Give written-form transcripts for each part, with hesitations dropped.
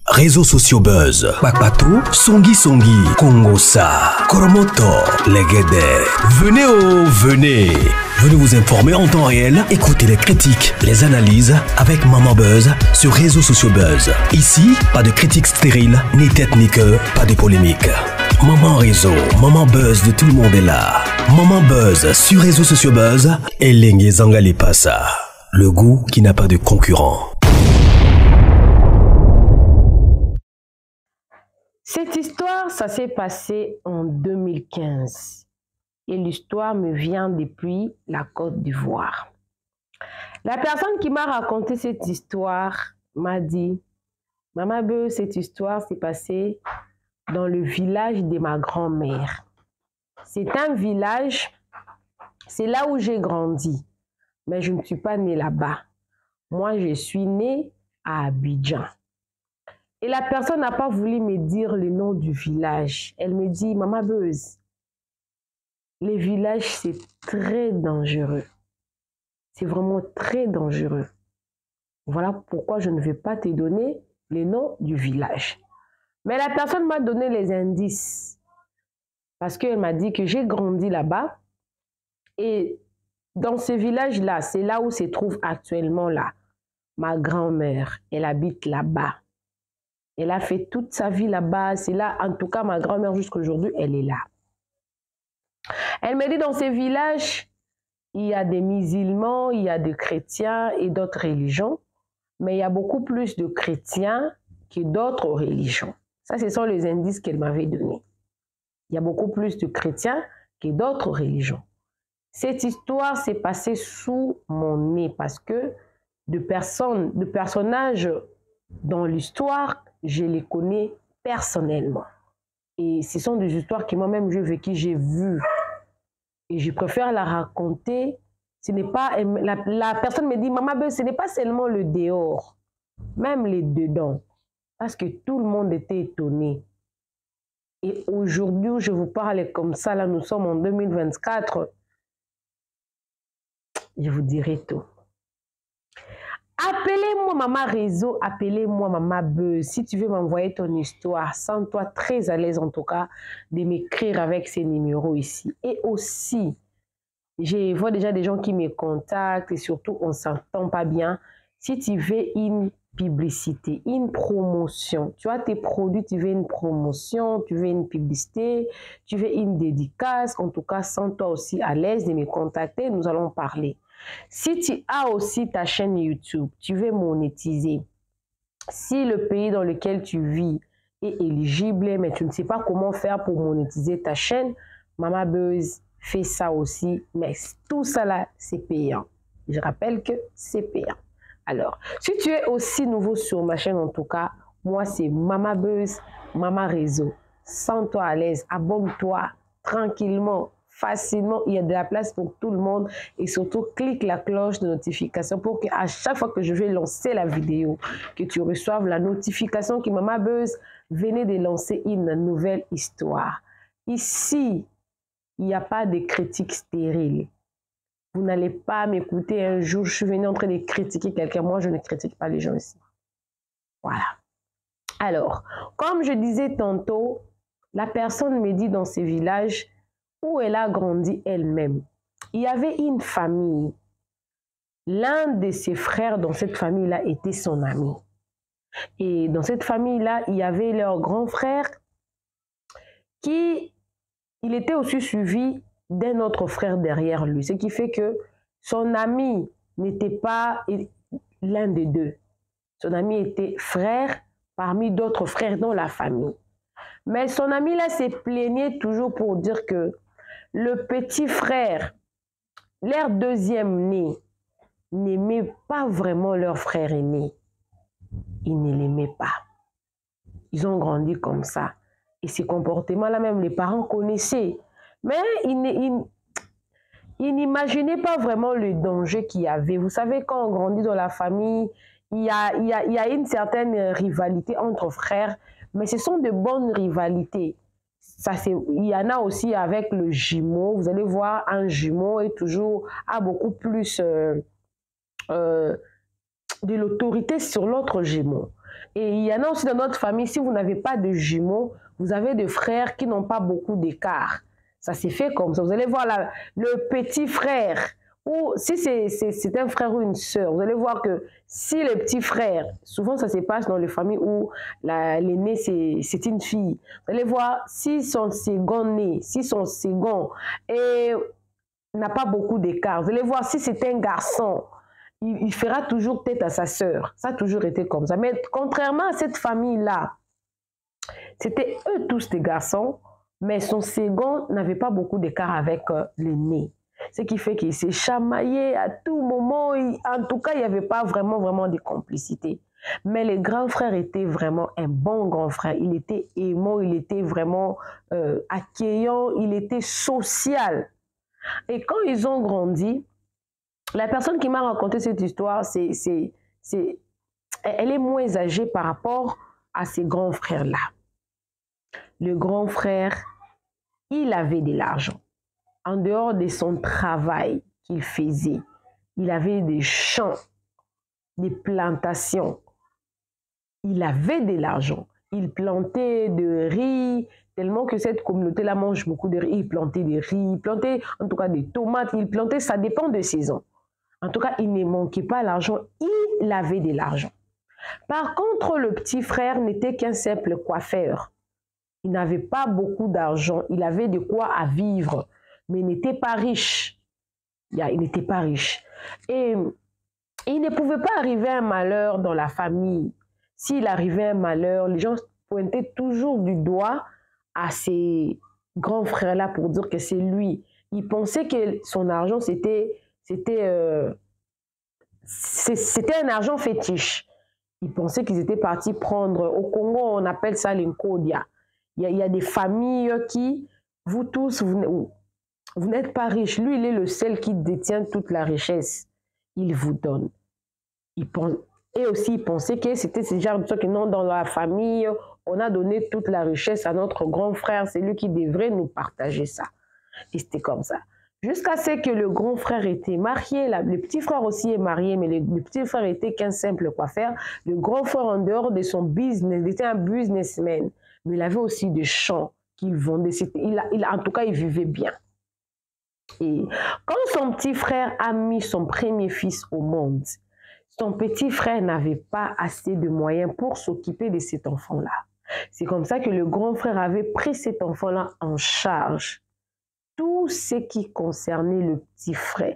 Réseaux sociaux buzz, Bakpato, Songi Songi, Kongosa, Koromoto, Legede. Venez. Venez vous informer en temps réel, écoutez les critiques, les analyses avec Maman Buzz sur Réseaux sociaux buzz. Ici, pas de critiques stériles, ni tête ni queue, pas de polémique. Maman Réseau, Maman Buzz de tout le monde est là. Maman Buzz sur Réseaux sociaux buzz, Elengue Zangali Passa. Le goût qui n'a pas de concurrent. Cette histoire, ça s'est passé en 2015. Et l'histoire me vient depuis la Côte d'Ivoire. La personne qui m'a raconté cette histoire m'a dit, Maman Buzz, cette histoire s'est passée dans le village de ma grand-mère. C'est un village, c'est là où j'ai grandi. Mais je ne suis pas née là-bas. Moi, je suis née à Abidjan. Et la personne n'a pas voulu me dire le nom du village. Elle me dit, Maman Buzz, les villages, c'est très dangereux. C'est vraiment très dangereux. Voilà pourquoi je ne vais pas te donner le nom du village. Mais la personne m'a donné les indices. Parce qu'elle m'a dit que j'ai grandi là-bas. Et dans ce village-là, c'est là où se trouve actuellement là ma grand-mère. Elle habite là-bas. Elle a fait toute sa vie là-bas. C'est là, en tout cas, ma grand-mère, jusqu'à aujourd'hui, elle est là. Elle me dit, dans ces villages, il y a des musulmans, il y a des chrétiens et d'autres religions. Mais il y a beaucoup plus de chrétiens que d'autres religions. Ça, ce sont les indices qu'elle m'avait donnés. Il y a beaucoup plus de chrétiens que d'autres religions. Cette histoire s'est passée sous mon nez parce que de personnages dans l'histoire, je les connais personnellement. Et ce sont des histoires que moi-même j'ai vécues, j'ai vues. Et je préfère la raconter. Ce n'est pas, la personne me dit, Maman Buzz, ce n'est pas seulement le dehors, même les dedans. Parce que tout le monde était étonné. Et aujourd'hui, je vous parle comme ça, là nous sommes en 2024, je vous dirai tout. Appelez-moi Maman Réseau, appelez-moi Maman Buzz. Si tu veux m'envoyer ton histoire, sens-toi très à l'aise en tout cas de m'écrire avec ces numéros ici. Et aussi, je vois déjà des gens qui me contactent et surtout on ne s'entend pas bien. Si tu veux une publicité, une promotion, tu as tes produits, tu veux une promotion, tu veux une publicité, tu veux une dédicace, en tout cas sens-toi aussi à l'aise de me contacter, nous allons parler. Si tu as aussi ta chaîne YouTube, tu veux monétiser, si le pays dans lequel tu vis est éligible, mais tu ne sais pas comment faire pour monétiser ta chaîne, Maman Buzz fait ça aussi, mais tout ça là, c'est payant. Je rappelle que c'est payant. Alors, si tu es aussi nouveau sur ma chaîne, en tout cas, moi c'est Maman Buzz, Maman Réseau. Sens-toi à l'aise, abonne-toi tranquillement, facilement, il y a de la place pour tout le monde et surtout clique la cloche de notification pour qu'à chaque fois que je vais lancer la vidéo, que tu reçoives la notification que Maman Buzz venait de lancer une nouvelle histoire. Ici, il n'y a pas de critiques stériles. Vous n'allez pas m'écouter un jour, je suis venue en train de critiquer quelqu'un. Moi, je ne critique pas les gens ici. Voilà. Alors, comme je disais tantôt, la personne me dit dans ces villages où elle a grandi elle-même. Il y avait une famille. L'un de ses frères dans cette famille-là était son ami. Et dans cette famille-là, il y avait leur grand frère qui, il était aussi suivi d'un autre frère derrière lui. Ce qui fait que son ami n'était pas l'un des deux. Son ami était frère parmi d'autres frères dans la famille. Mais son ami-là s'est plaigné toujours pour dire que le petit frère, leur deuxième né, n'aimait pas vraiment leur frère aîné. Ils ne l'aimaient pas. Ils ont grandi comme ça. Et ces comportements-là, même les parents connaissaient. Mais ils n'imaginaient pas vraiment le danger qu'il y avait. Vous savez, quand on grandit dans la famille, il y a une certaine rivalité entre frères, mais ce sont de bonnes rivalités. Il y en a aussi avec le jumeau. Vous allez voir, un jumeau a beaucoup plus de l'autorité sur l'autre jumeau. Et il y en a aussi dans notre famille, si vous n'avez pas de jumeaux, vous avez des frères qui n'ont pas beaucoup d'écart. Ça s'est fait comme ça. Vous allez voir le petit frère, ou si c'est un frère ou une sœur, vous allez voir que si le petit frère, souvent ça se passe dans les familles où l'aîné c'est une fille, vous allez voir si son second né, si son second n'a pas beaucoup d'écart, vous allez voir si c'est un garçon, il fera toujours tête à sa sœur. Ça a toujours été comme ça. Mais contrairement à cette famille-là, c'était eux tous des garçons, mais son second n'avait pas beaucoup d'écart avec l'aîné. Ce qui fait qu'il s'est chamaillé à tout moment. En tout cas, il n'y avait pas vraiment de complicité. Mais le grand frère était vraiment un bon grand frère. Il était aimant, il était vraiment accueillant, il était social. Et quand ils ont grandi, la personne qui m'a raconté cette histoire, elle est moins âgée par rapport à ses grands frères-là. Le grand frère, il avait de l'argent. En dehors de son travail qu'il faisait, il avait des champs, des plantations. Il avait de l'argent. Il plantait de riz, tellement que cette communauté-là mange beaucoup de riz. Il plantait des riz, il plantait en tout cas des tomates, il plantait, ça dépend de saison. En tout cas, il ne manquait pas l'argent, il avait de l'argent. Par contre, le petit frère n'était qu'un simple coiffeur. Il n'avait pas beaucoup d'argent, il avait de quoi à vivre, mais il n'était pas riche. Il n'était pas riche. Et il ne pouvait pas arriver un malheur dans la famille. S'il arrivait un malheur, les gens pointaient toujours du doigt à ses grands frères-là pour dire que c'est lui. Ils pensaient que son argent, c'était un argent fétiche. Ils pensaient qu'ils étaient partis prendre, au Congo, on appelle ça l'inkodia. Il y a des familles qui, vous tous, vous n'êtes pas riches. Lui, il est le seul qui détient toute la richesse. Il vous donne. Et aussi, il pensait que c'était ce genre de choses que non, dans la famille, on a donné toute la richesse à notre grand frère. C'est lui qui devrait nous partager ça. Et c'était comme ça. Jusqu'à ce que le grand frère était marié, le petit frère aussi est marié, mais le petit frère était qu'un simple coiffeur. Le grand frère, en dehors de son business, il était un businessman, mais il avait aussi des champs qu'il vendait. En tout cas, il vivait bien. Et quand son petit frère a mis son premier fils au monde, son petit frère n'avait pas assez de moyens pour s'occuper de cet enfant-là. C'est comme ça que le grand frère avait pris cet enfant-là en charge. Tout ce qui concernait le petit frère,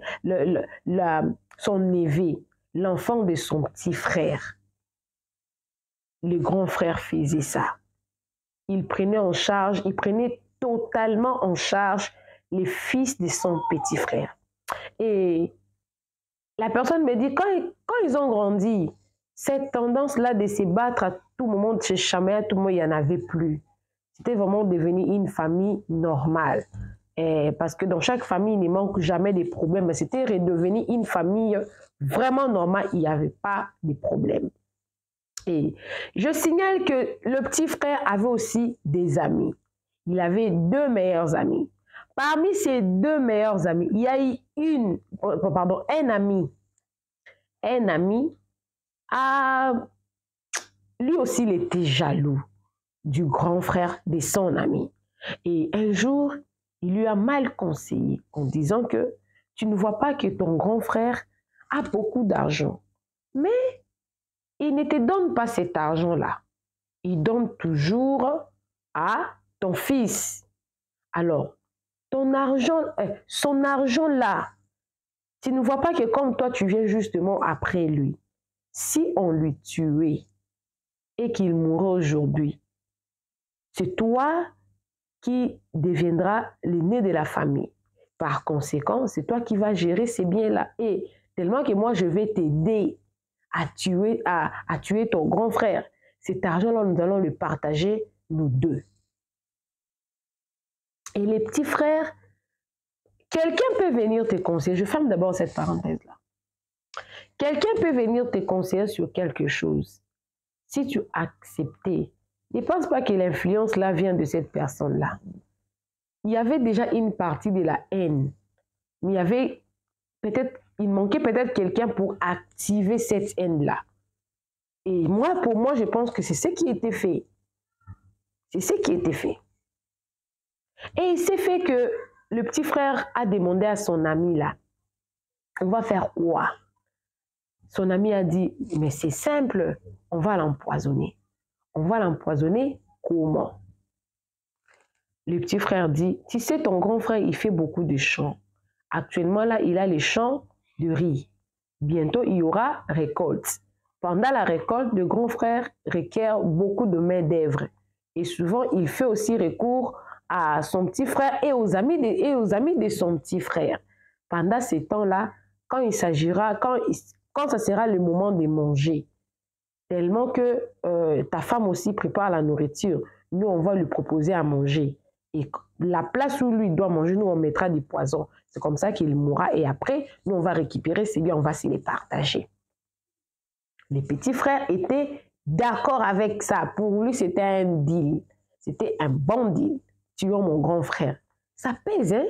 son neveu, l'enfant de son petit frère, le grand frère faisait ça. Il prenait totalement en charge les fils de son petit frère. Et la personne me dit, quand ils ont grandi, cette tendance-là de se battre à tout moment, de se chamailler à tout moment, il n'y en avait plus. C'était vraiment devenu une famille normale. Parce que dans chaque famille, il ne manque jamais de problèmes. Mais c'était redevenu une famille vraiment normale. Il n'y avait pas de problème. Et je signale que le petit frère avait aussi des amis. Il avait deux meilleurs amis. Parmi ces deux meilleurs amis, il y a eu un ami. Un ami, lui aussi, il était jaloux du grand frère de son ami. Et un jour, il lui a mal conseillé en disant que tu ne vois pas que ton grand frère a beaucoup d'argent. Mais il ne te donne pas cet argent-là. Il donne toujours à ton fils. Alors, ton argent, son argent-là, tu ne vois pas que comme toi, tu viens justement après lui. Si on lui tuait et qu'il mourrait aujourd'hui, c'est toi qui deviendra l'aîné de la famille. Par conséquent, c'est toi qui vas gérer ces biens-là. Et tellement que moi, je vais t'aider à tuer ton grand frère. Cet argent-là, nous allons le partager, nous deux. Et les petits frères, quelqu'un peut venir te conseiller. Je ferme d'abord cette parenthèse-là. Quelqu'un peut venir te conseiller sur quelque chose. Si tu acceptais, ne pense pas que l'influence là vient de cette personne-là. Il y avait déjà une partie de la haine. Mais il manquait peut-être quelqu'un pour activer cette haine-là. Et moi, pour moi, je pense que c'est ce qui était fait. C'est ce qui était fait. Et il s'est fait que le petit frère a demandé à son ami là, on va faire quoi? Son ami a dit, mais c'est simple, on va l'empoisonner. On va l'empoisonner comment? Le petit frère dit, tu sais, ton grand frère, il fait beaucoup de champs. Actuellement, là, il a les champs de riz. Bientôt, il y aura récolte. Pendant la récolte, le grand frère requiert beaucoup de main-d'œuvre. Et souvent, il fait aussi recours à son petit frère et aux amis de son petit frère. Pendant ces temps-là, quand il s'agira, quand ça sera le moment de manger, tellement que ta femme aussi prépare la nourriture, nous, on va lui proposer à manger. Et la place où lui doit manger, nous, on mettra du poison. C'est comme ça qu'il mourra. Et après, nous, on va récupérer ces biens, on va se les partager. Les petits frères étaient d'accord avec ça. Pour lui, c'était un deal. C'était un bon deal. Tuons mon grand frère. Ça pèse, hein?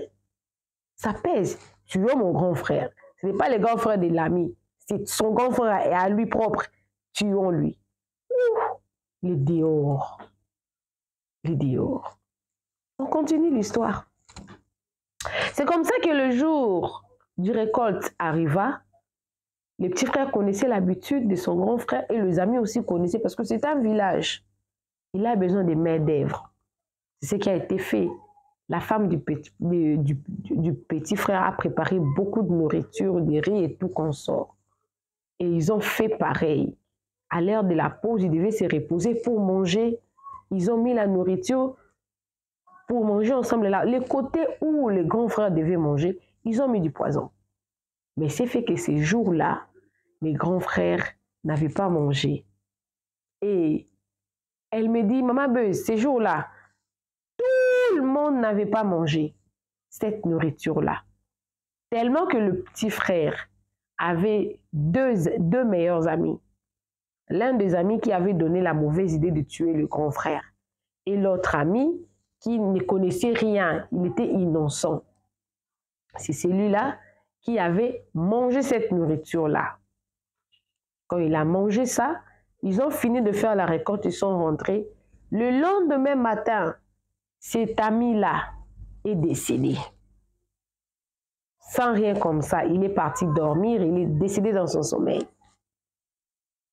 Ça pèse. Tuons mon grand frère. Ce n'est pas le grand frère de l'ami. C'est son grand frère et à lui propre. Tuons-lui. Les dehors. Les dehors. On continue l'histoire. C'est comme ça que le jour du récolte arriva. Les petits frères connaissaient l'habitude de son grand frère et les amis aussi connaissaient parce que c'est un village. Il a besoin de main-d'œuvre. C'est ce qui a été fait. La femme du petit frère a préparé beaucoup de nourriture, des riz et tout consort. Et ils ont fait pareil. À l'heure de la pause, ils devaient se reposer pour manger. Ils ont mis la nourriture pour manger ensemble là. Les côtés où les grands frères devaient manger, ils ont mis du poison. Mais c'est fait que ces jours-là, les grands frères n'avaient pas mangé. Et elle me dit, maman Beuse, ces jours-là, tout le monde n'avait pas mangé cette nourriture-là. Tellement que le petit frère avait deux meilleurs amis. L'un des amis qui avait donné la mauvaise idée de tuer le grand frère. Et l'autre ami qui ne connaissait rien, il était innocent. C'est celui-là qui avait mangé cette nourriture-là. Quand il a mangé ça, ils ont fini de faire la récolte, ils sont rentrés. Le lendemain matin, cet ami-là est décédé. Sans rien comme ça, il est parti dormir, il est décédé dans son sommeil.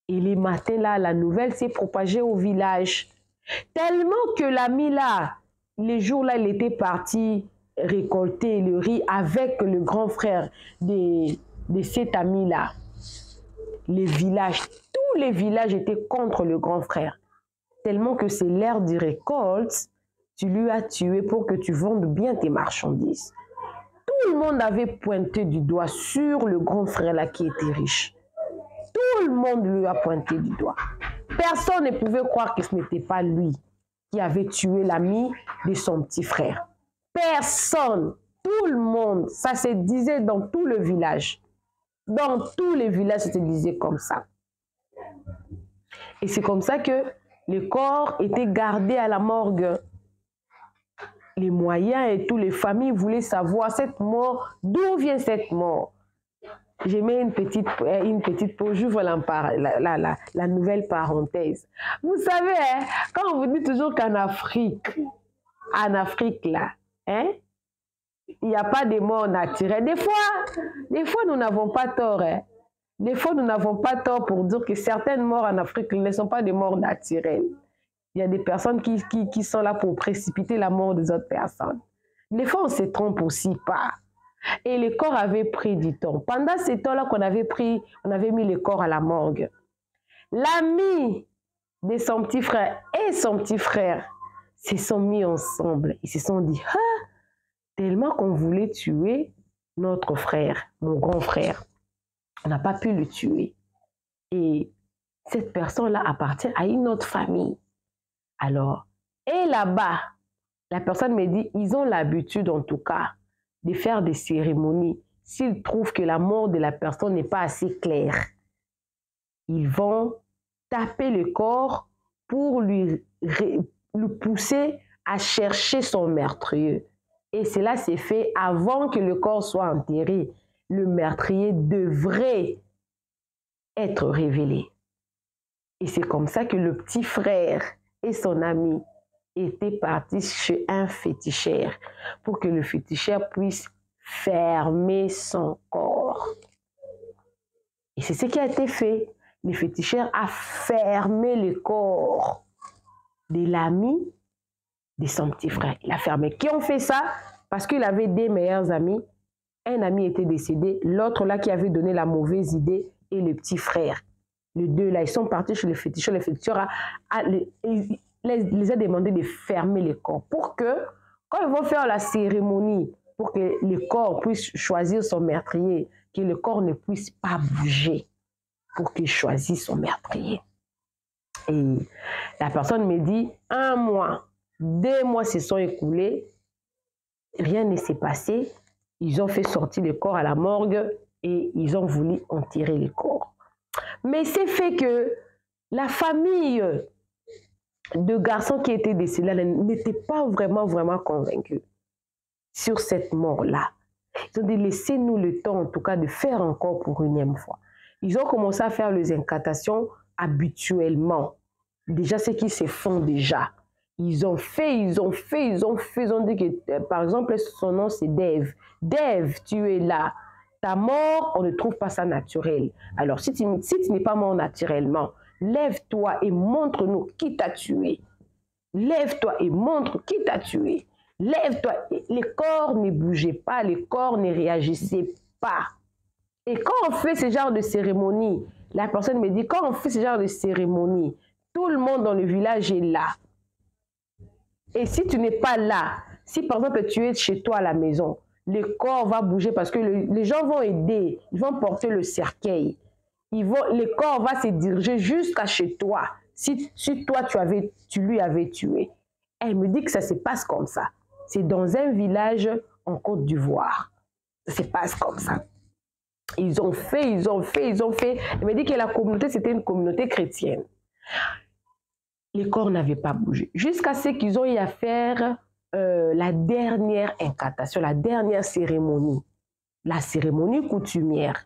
Et les matins là, la nouvelle s'est propagée au village. Tellement que l'ami là, les jours là, il était parti récolter le riz avec le grand frère de cet ami-là. Les villages, tous les villages étaient contre le grand frère. Tellement que c'est l'heure du récolte, tu lui as tué pour que tu vendes bien tes marchandises. Tout le monde avait pointé du doigt sur le grand frère là qui était riche. Tout le monde lui a pointé du doigt. Personne ne pouvait croire que ce n'était pas lui qui avait tué l'ami de son petit frère. Personne, tout le monde, ça se disait dans tout le village. Dans tous les villages, ça se disait comme ça. Et c'est comme ça que le corps était gardé à la morgue. Les moyens et toutes les familles voulaient savoir cette mort, d'où vient cette mort. J'ai mis une petite pause, j'ouvre la nouvelle parenthèse. Vous savez, hein, quand on vous dit toujours qu'en Afrique là, hein, il n'y a pas de mort naturelle. Des fois, nous n'avons pas tort. Hein. Des fois, nous n'avons pas tort pour dire que certaines morts en Afrique ne sont pas des morts naturelles. Il y a des personnes qui sont là pour précipiter la mort des autres personnes. Des fois, on se trompe aussi pas. Et le corps avait pris du temps. Pendant ce temps-là qu'on avait mis le corps à la morgue. L'ami de son petit frère et son petit frère se sont mis ensemble. Ils se sont dit, ah, tellement qu'on voulait tuer notre frère, mon grand frère. On n'a pas pu le tuer. Et cette personne-là appartient à une autre famille. Alors, et là-bas, la personne me dit, ils ont l'habitude en tout cas de faire des cérémonies. S'ils trouvent que la mort de la personne n'est pas assez claire, ils vont taper le corps pour lui pousser à chercher son meurtrier. Et cela s'est fait avant que le corps soit enterré. Le meurtrier devrait être révélé. Et c'est comme ça que le petit frère et son ami étaient partis chez un féticheur pour que le féticheur puisse fermer son corps. Et c'est ce qui a été fait. Le féticheur a fermé le corps de l'ami de son petit frère. Il a fermé. Qui ont fait ça? Parce qu'il avait des meilleurs amis. Un ami était décédé, l'autre là qui avait donné la mauvaise idée et le petit frère. Les deux là, ils sont partis chez le féticheur. Le féticheur les a demandé de fermer les corps pour que, quand ils vont faire la cérémonie, pour que le corps puisse choisir son meurtrier, que le corps ne puisse pas bouger, pour qu'il choisisse son meurtrier. Et la personne me dit, 1 mois, 2 mois se sont écoulés, rien ne s'est passé. Ils ont fait sortir le corps à la morgue et ils ont voulu en tirer le corps. Mais c'est fait que la famille de garçons qui étaient décédés n'était pas vraiment convaincue sur cette mort-là. Ils ont dit, laissez-nous le temps, en tout cas, de faire encore pour une énième fois. Ils ont commencé à faire les incantations habituellement. Déjà, ce qui se font déjà. Ils ont dit que, par exemple, son nom, c'est Dave. Dave, tu es là. Ta mort, on ne trouve pas ça naturel. Alors, si tu n'es pas mort naturellement, lève-toi et montre-nous qui t'a tué. Lève-toi et montre qui t'a tué. Lève-toi. Les corps ne bougeaient pas, les corps ne réagissaient pas. Et quand on fait ce genre de cérémonie, la personne me dit, quand on fait ce genre de cérémonie, tout le monde dans le village est là. Et si tu n'es pas là, si par exemple tu es chez toi à la maison, le corps va bouger parce que les gens vont aider, ils vont porter le cercueil. Le corps va se diriger jusqu'à chez toi. Si toi tu lui avais tué. Elle me dit que ça se passe comme ça. C'est dans un village en Côte d'Ivoire. Ça se passe comme ça. Ils ont fait. Elle me dit que la communauté, c'était une communauté chrétienne. Les corps n'avaient pas bougé. Jusqu'à ce qu'ils ont eu à faire la dernière incantation, la dernière cérémonie. La cérémonie coutumière.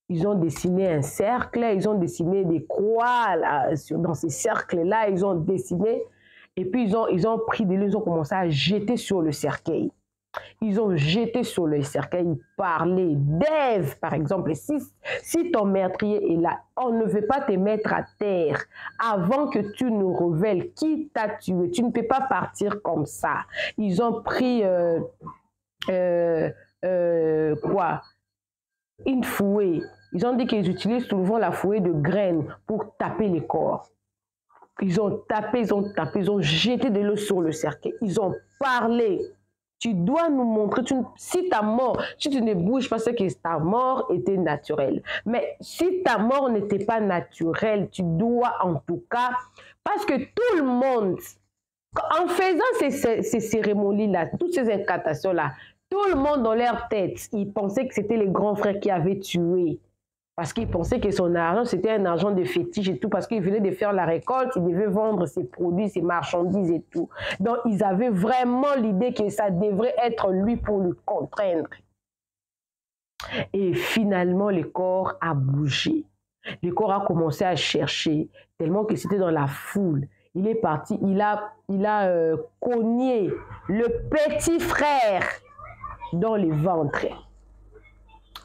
Ils ont dessiné un cercle, ils ont dessiné des croix là, dans ces cercles-là, ils ont dessiné. Et puis ils ont pris des livres, ils ont commencé à jeter sur le cercueil. Ils ont jeté sur le cercueil, ils parlaient. Dave, par exemple, si ton meurtrier est là, on ne veut pas te mettre à terre avant que tu nous révèles qui t'a tué. Tu ne peux pas partir comme ça. Ils ont pris une fouet. Ils ont dit qu'ils utilisent souvent la fouet de graines pour taper les corps. Ils ont tapé, ils ont jeté de l'eau sur le cercueil. Ils ont parlé. Tu dois nous montrer, si ta mort, si tu ne bouges pas, c'est que ta mort était naturelle. Mais si ta mort n'était pas naturelle, tu dois en tout cas, parce que tout le monde, en faisant ces cérémonies-là, toutes ces incantations-là, tout le monde dans leur tête, ils pensaient que c'était les grands frères qui avaient tué. Parce qu'ils pensaient que son argent, c'était un argent de fétiche et tout, parce qu'il venait de faire la récolte, il devait vendre ses produits, ses marchandises et tout. Donc, ils avaient vraiment l'idée que ça devrait être lui pour le contraindre. Et finalement, le corps a bougé. Le corps a commencé à chercher, tellement que c'était dans la foule. Il est parti, il a cogné le petit frère dans le ventre.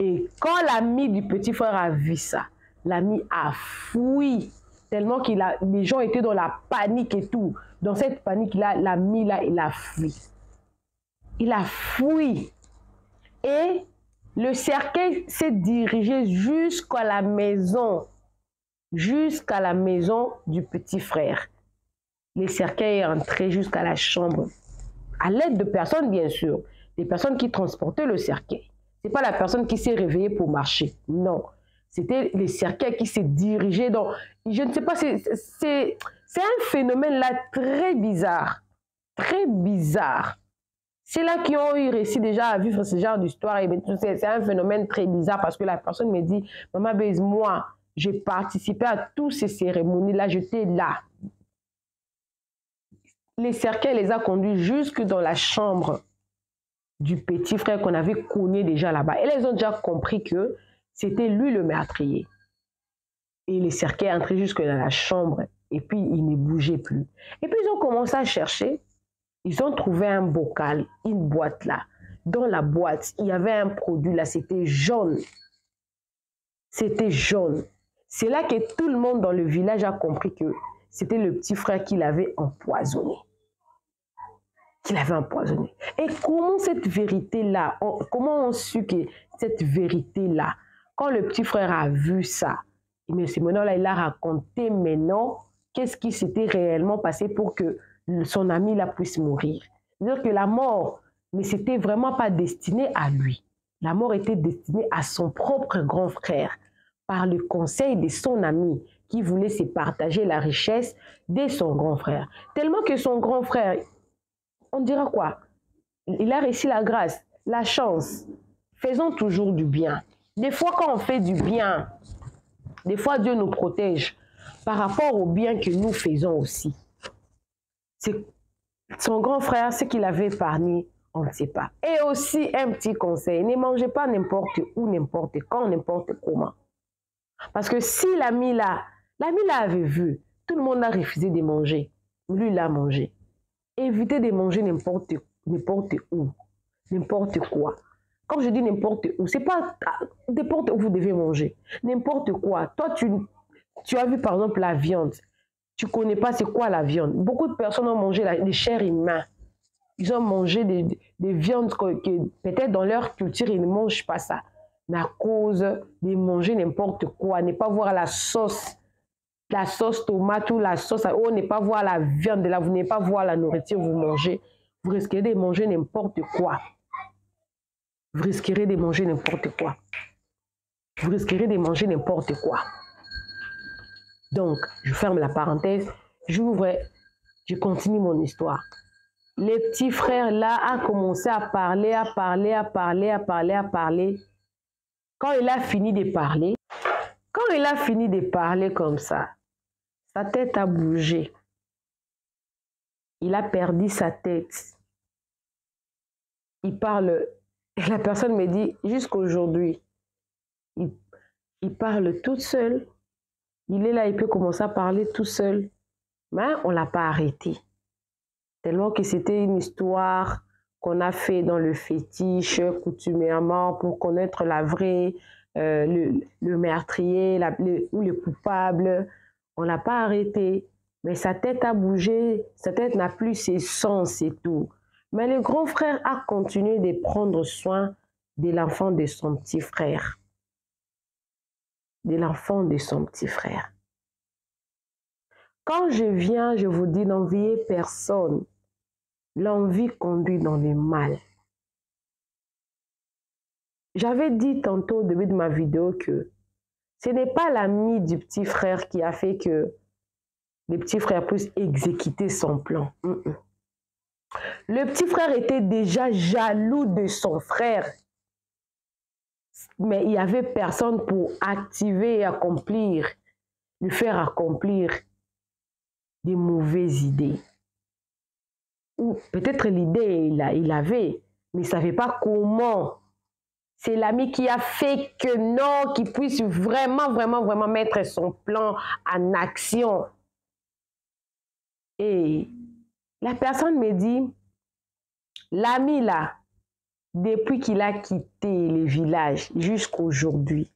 Et quand l'ami du petit frère a vu ça, l'ami a fui, tellement que les gens étaient dans la panique et tout. Dans cette panique-là, l'ami, là, il a fui. Il a fui. Et le cercueil s'est dirigé jusqu'à la maison du petit frère. Le cercueil est entré jusqu'à la chambre, à l'aide de personnes, bien sûr, des personnes qui transportaient le cercueil. Ce n'est pas la personne qui s'est réveillée pour marcher. Non. C'était le cercueil qui s'est dirigé dans... Je ne sais pas, c'est un phénomène là très bizarre. Très bizarre. C'est là qui ont eu réussi déjà à vivre ce genre d'histoire. C'est un phénomène très bizarre parce que la personne me dit, Maman Bèze, moi, j'ai participé à toutes ces cérémonies-là, j'étais là. Les cercueils les a conduits jusque dans la chambre du petit frère qu'on avait cogné déjà là-bas. Et ils ont déjà compris que c'était lui le meurtrier. Et les cercueils entraient jusque dans la chambre. Et puis, ils ne bougeaient plus. Et puis, ils ont commencé à chercher. Ils ont trouvé un bocal, une boîte là. Dans la boîte, il y avait un produit là, c'était jaune. C'était jaune. C'est là que tout le monde dans le village a compris que c'était le petit frère qui l'avait empoisonné. Et comment cette vérité-là, comment on su que cette vérité-là, quand le petit frère a vu ça, mais c'est maintenant là, il a raconté maintenant qu'est-ce qui s'était réellement passé pour que son ami là puisse mourir. C'est-à-dire que la mort ne s'était vraiment pas destinée à lui. La mort était destinée à son propre grand frère, par le conseil de son ami qui voulait se partager la richesse de son grand frère. Tellement que son grand frère, on dira quoi? Il a réussi la grâce, la chance. Faisons toujours du bien. Des fois, quand on fait du bien, des fois, Dieu nous protège par rapport au bien que nous faisons aussi. Son grand frère, ce qu'il avait épargné, on ne sait pas. Et aussi, un petit conseil, ne mangez pas n'importe où, n'importe quand, n'importe comment. Parce que si l'ami là avait vu, tout le monde a refusé de manger. Lui, il a mangé. Évitez de manger n'importe où, n'importe quoi. Quand je dis n'importe où, c'est pas n'importe où vous devez manger. N'importe quoi. Toi, tu as vu par exemple la viande. Tu ne connais pas c'est quoi la viande. Beaucoup de personnes ont mangé des chairs humaines. Ils ont mangé des viandes que peut-être dans leur culture, ils ne mangent pas ça. Mais à cause de manger n'importe quoi, ne pas voir la sauce tomate ou la sauce, ou ne pas voir la viande, là, vous n'allez pas voir la nourriture, vous mangez, vous risquerez de manger n'importe quoi. Vous risquerez de manger n'importe quoi. Vous risquerez de manger n'importe quoi. Donc, je ferme la parenthèse, j'ouvre, je continue mon histoire. Les petits frères là a commencé à parler. Quand il a fini de parler comme ça, sa tête a bougé. Il a perdu sa tête. Il parle, la personne me dit, jusqu'aujourd'hui, il parle tout seul. Il est là, il peut commencer à parler tout seul. Mais on ne l'a pas arrêté. Tellement que c'était une histoire qu'on a fait dans le fétiche coutumièrement pour connaître la vraie, le meurtrier ou le coupable. On ne l'a pas arrêté, mais sa tête a bougé, sa tête n'a plus ses sens et tout. Mais le grand frère a continué de prendre soin de l'enfant de son petit frère. Quand je viens, je vous dis n'enviez personne. L'envie conduit dans le mal. J'avais dit tantôt au début de ma vidéo que ce n'est pas l'ami du petit frère qui a fait que le petit frère puisse exécuter son plan. Le petit frère était déjà jaloux de son frère. Mais il n'y avait personne pour activer et accomplir, lui faire accomplir des mauvaises idées. Ou peut-être l'idée, il avait, mais il ne savait pas comment. C'est l'ami qui a fait que non, qu'il puisse vraiment mettre son plan en action. Et la personne me dit, l'ami là, depuis qu'il a quitté le village jusqu'à aujourd'hui,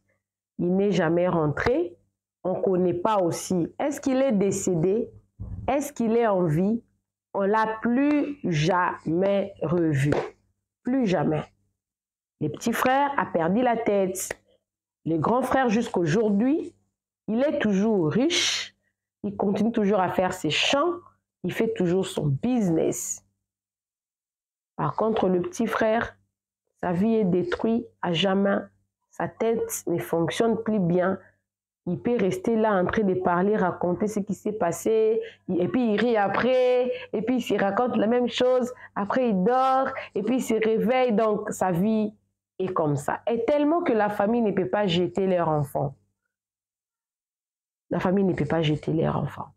il n'est jamais rentré. On ne connaît pas aussi. Est-ce qu'il est décédé? Est-ce qu'il est en vie? On ne l'a plus jamais revu. Plus jamais. Le petit frère a perdu la tête. Le grand frère jusqu'à aujourd'hui, il est toujours riche. Il continue toujours à faire ses champs. Il fait toujours son business. Par contre, le petit frère, sa vie est détruite à jamais. Sa tête ne fonctionne plus bien. Il peut rester là en train de parler, raconter ce qui s'est passé. Et puis il rit après. Et puis il se raconte la même chose. Après il dort. Et puis il se réveille. Donc sa vie est comme ça. Et tellement que la famille ne peut pas jeter leur enfant. La famille ne peut pas jeter leur enfant.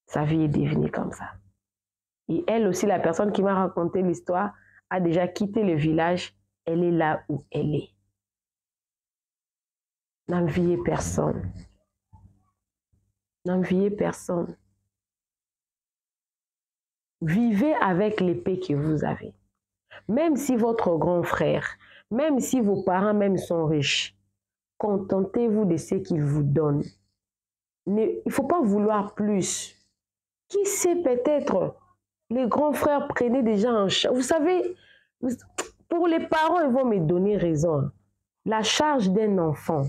Sa vie est devenue comme ça. Et elle aussi, la personne qui m'a raconté l'histoire, a déjà quitté le village. Elle est là où elle est. N'enviez personne. N'enviez personne. Vivez avec l'épée que vous avez. Même si votre grand frère, même si vos parents même sont riches, contentez-vous de ce qu'ils vous donnent. Il ne faut pas vouloir plus. Qui sait, peut-être, les grands frères prenaient déjà en charge. Vous savez, pour les parents, ils vont me donner raison. La charge d'un enfant,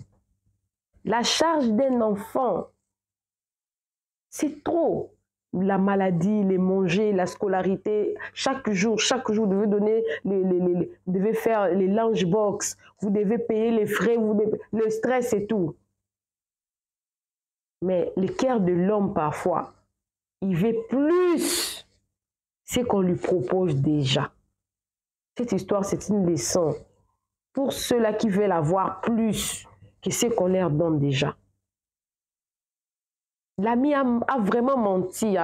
c'est trop. La maladie, les manger, la scolarité, chaque jour, vous devez donner, vous devez faire les lunchbox, vous devez payer les frais, le stress et tout. Mais le cœur de l'homme, parfois, il veut plus ce qu'on lui propose déjà. Cette histoire, c'est une leçon pour ceux-là qui veulent avoir plus que ce qu'on leur donne déjà. L'ami a vraiment menti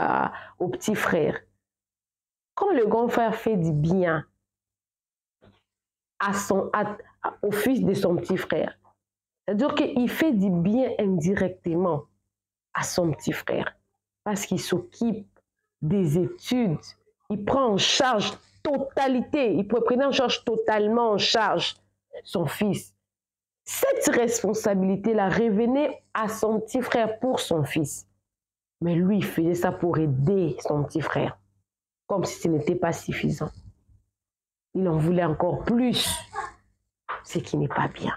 au petit frère. Quand le grand frère fait du bien au fils de son petit frère, c'est-à-dire qu'il fait du bien indirectement à son petit frère parce qu'il s'occupe des études, il prend en charge totalité, il prend en charge totalement en charge son fils. Cette responsabilité-là revenait à son petit frère pour son fils. Mais lui, il faisait ça pour aider son petit frère, comme si ce n'était pas suffisant. Il en voulait encore plus, ce qui n'est pas bien.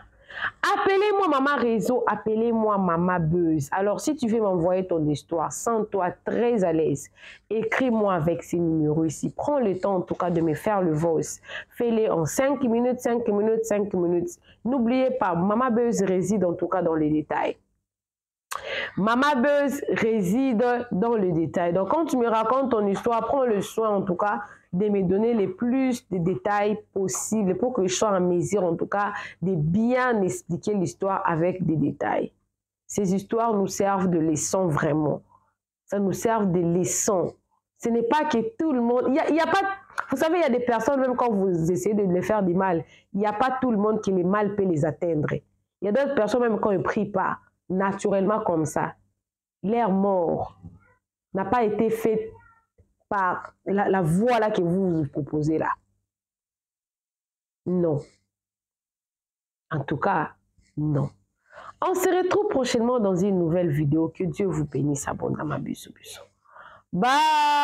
Appelez-moi Maman Réseau, appelez-moi Maman Buzz. Alors, si tu veux m'envoyer ton histoire, sens-toi très à l'aise. Écris-moi avec ces numéros ici. Prends le temps, en tout cas, de me faire le voice. Fais-les en 5 minutes, 5 minutes, 5 minutes. N'oubliez pas, Maman Buzz réside en tout cas dans les détails. Maman Buzz réside dans le détail. Donc, quand tu me racontes ton histoire, prends le soin, en tout cas, de me donner les plus de détails possibles pour que je sois en mesure, en tout cas, de bien expliquer l'histoire avec des détails. Ces histoires nous servent de leçons vraiment. Ça nous sert de leçons. Ce n'est pas que tout le monde... Il y a pas... Vous savez, il y a des personnes, même quand vous essayez de les faire du mal, il n'y a pas tout le monde qui les mal peut les atteindre. Il y a d'autres personnes, même quand ils ne prient pas, naturellement comme ça, leur mort n'a pas été faite par la voie là que vous proposez là. Non. En tout cas, non. On se retrouve prochainement dans une nouvelle vidéo. Que Dieu vous bénisse abondamment. Bisous, bisous. Bye.